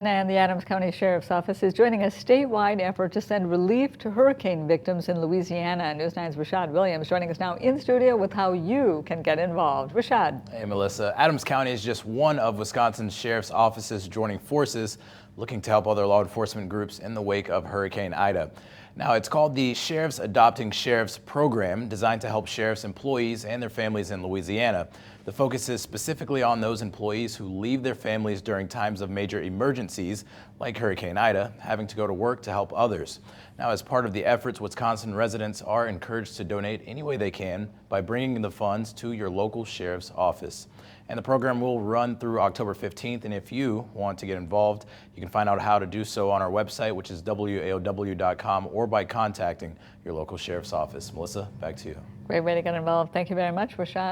And the Adams County Sheriff's Office is joining a statewide effort to send relief to hurricane victims in Louisiana. News 9's Rashad Williams joining us now in studio with how you can get involved. Rashad. Hey, Melissa. Adams County is just one of Wisconsin's sheriff's offices joining forces, looking to help other law enforcement groups in the wake of Hurricane Ida. Now, it's called the Sheriff's Adopting Sheriffs program, designed to help sheriff's employees and their families in Louisiana. The focus is specifically on those employees who leave their families during times of major emergencies, like Hurricane Ida, having to go to work to help others. Now, as part of the efforts, Wisconsin residents are encouraged to donate any way they can by bringing the funds to your local sheriff's office. And the program will run through October 15th, and if you want to get involved, you can find out how to do so on our website, which is waow.com, or by contacting your local sheriff's office. Melissa, back to you. Great way to get involved. Thank you very much, Rashad.